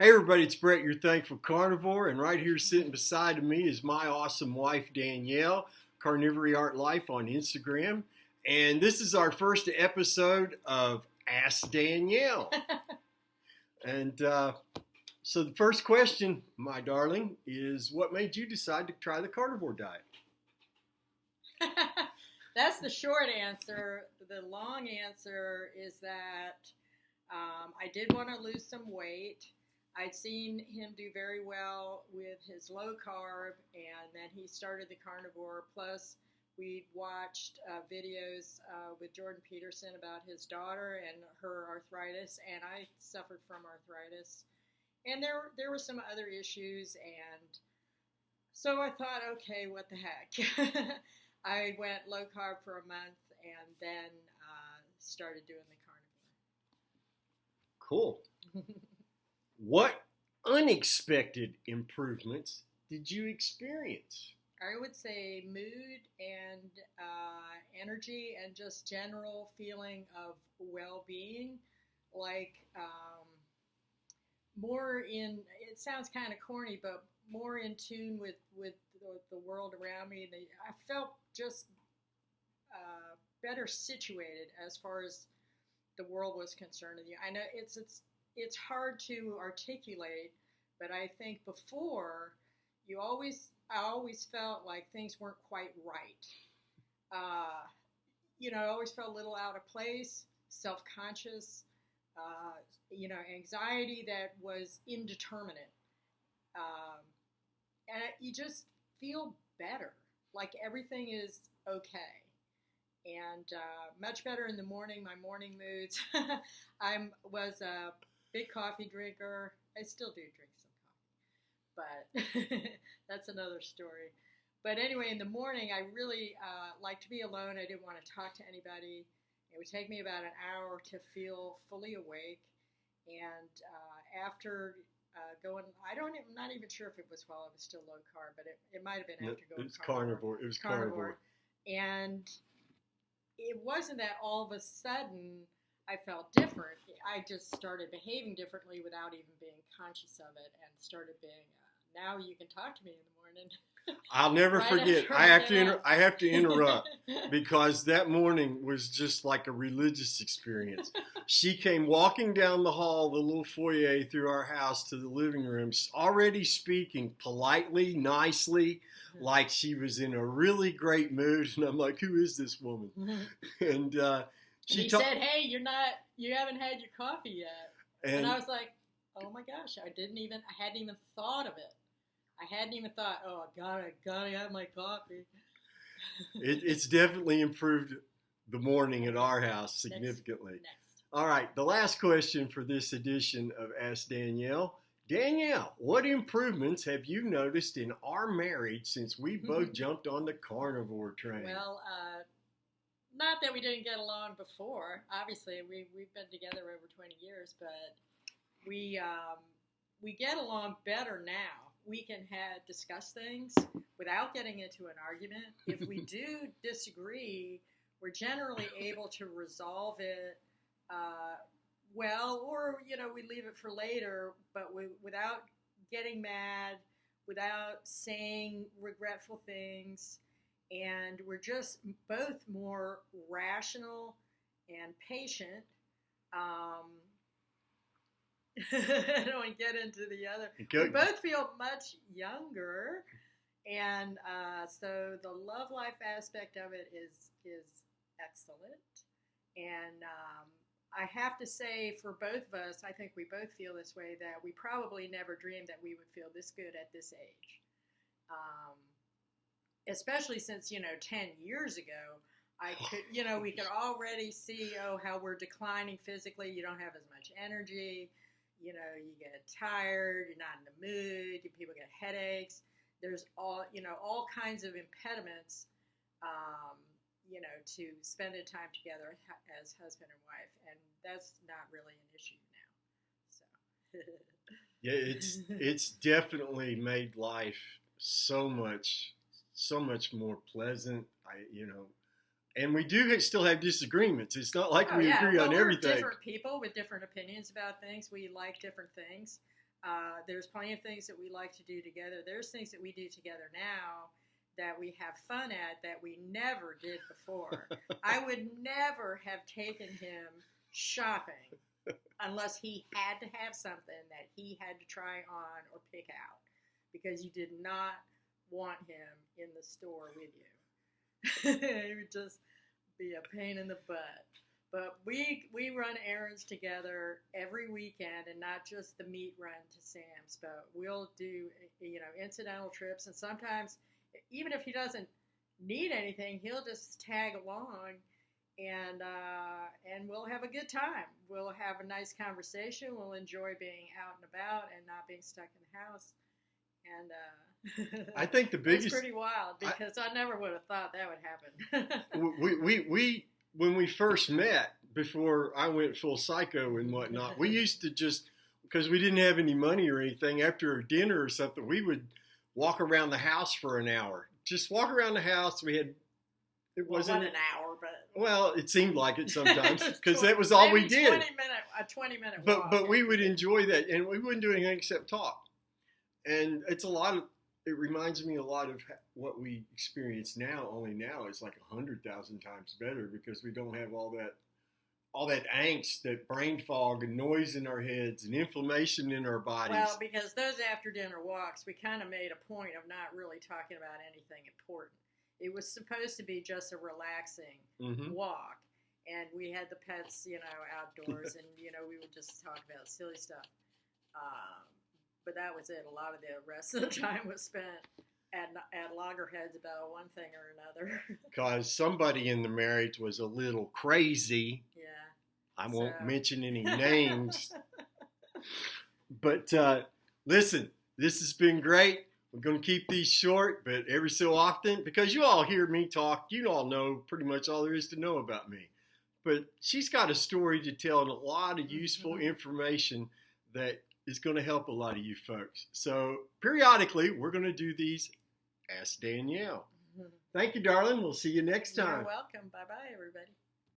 Hey everybody, it's Brett, your thankful carnivore, and right here sitting beside me is my awesome wife Danielle, Carnivore Art Life on Instagram, and this is our first episode of Ask Danielle. And so the first question, my darling, is what made you decide to try the carnivore diet? That's the short answer. The long answer is that I did want to lose some weight. I'd seen him do very well with his low carb, and then he started the carnivore. Plus, we watched videos with Jordan Peterson about his daughter and her arthritis, and I suffered from arthritis. And there were some other issues, and so I thought, okay, what the heck. I went low carb for a month, and then started doing the Cool. What unexpected improvements did you experience? I would say mood and energy and just general feeling of well-being, like more in, it sounds kind of corny, but more in tune with the world around me. I felt just better situated as far as the world was concerned. I know it's hard to articulate, but I think before I always felt like things weren't quite right. I always felt a little out of place, self-conscious, anxiety that was indeterminate. And you just feel better, like everything is okay. And much better in the morning, my morning moods. I was a big coffee drinker. I still do drink some coffee, but that's another story. But anyway, in the morning, I really like to be alone. I didn't want to talk to anybody. It would take me about an hour to feel fully awake. And after going, I'm not even sure if it was while I was still low carb, but it might have been after going carnivore. It was carnivore. And it wasn't that all of a sudden I felt different. I just started behaving differently without even being conscious of it, and started being, now you can talk to me in the morning. I'll never forget. I have to interrupt because that morning was just like a religious experience. She came walking down the hall, the little foyer through our house to the living room, already speaking politely, nicely, like she was in a really great mood. And I'm like, who is this woman? And she said, hey, you haven't had your coffee yet. And I was like, oh my gosh, I hadn't even thought of it. I hadn't even thought, oh, I gotta have my coffee. It's definitely improved the morning at our house significantly. Next. All right, the last question for this edition of Ask Danielle. Danielle, what improvements have you noticed in our marriage since we both jumped on the carnivore train? Well, not that we didn't get along before. Obviously, we've been together over 20 years, but we get along better now. We can discuss things without getting into an argument. If we do disagree, we're generally able to resolve it well, or we leave it for later, but without getting mad, without saying regretful things, and we're just both more rational and patient. I don't want to get into the other. We both feel much younger, and so the love life aspect of it is excellent. And I have to say, for both of us, I think we both feel this way, that we probably never dreamed that we would feel this good at this age. Especially since 10 years ago, we could already see how we're declining physically. You don't have as much energy. You get tired, you're not in the mood, people get headaches. There's all kinds of impediments, to spending time together as husband and wife. And that's not really an issue now. So. Yeah, it's definitely made life so much more pleasant. And we do still have disagreements. It's not like we agree on everything. We're different people with different opinions about things. We like different things. There's plenty of things that we like to do together. There's things that we do together now that we have fun at that we never did before. I would never have taken him shopping unless he had to have something that he had to try on or pick out, because you did not want him in the store with you. He would just be a pain in the butt. But we run errands together every weekend, and not just the meat run to Sam's, but we'll do, incidental trips. And sometimes, even if he doesn't need anything, he'll just tag along, and we'll have a good time. We'll have a nice conversation. We'll enjoy being out and about and not being stuck in the house. And I think the biggest... It's pretty wild, because I never would have thought that would happen. we when we first met, before I went full psycho and whatnot, we used to just, because we didn't have any money or anything, after a dinner or something, we would walk around the house for an hour. Just walk around the house. It wasn't an hour, but... Well, it seemed like it sometimes, because that was all we did. A 20-minute walk. But we would enjoy that, and we wouldn't do anything except talk. And it reminds me a lot of what we experience now, only now it's like 100,000 times better, because we don't have all that angst, that brain fog and noise in our heads and inflammation in our bodies. Well, because those after-dinner walks, we kind of made a point of not really talking about anything important. It was supposed to be just a relaxing walk, and we had the pets, outdoors, and, we would just talk about silly stuff. But that was it. A lot of the rest of the time was spent at loggerheads about one thing or another. Because somebody in the marriage was a little crazy. Yeah. I won't mention any names. But listen, this has been great. We're going to keep these short, but every so often, because you all hear me talk, you all know pretty much all there is to know about me. But she's got a story to tell and a lot of useful information that is going to help a lot of you folks. So periodically, we're going to do these Ask Danielle. Thank you, darling. We'll see you next time. You're welcome. Bye-bye, everybody.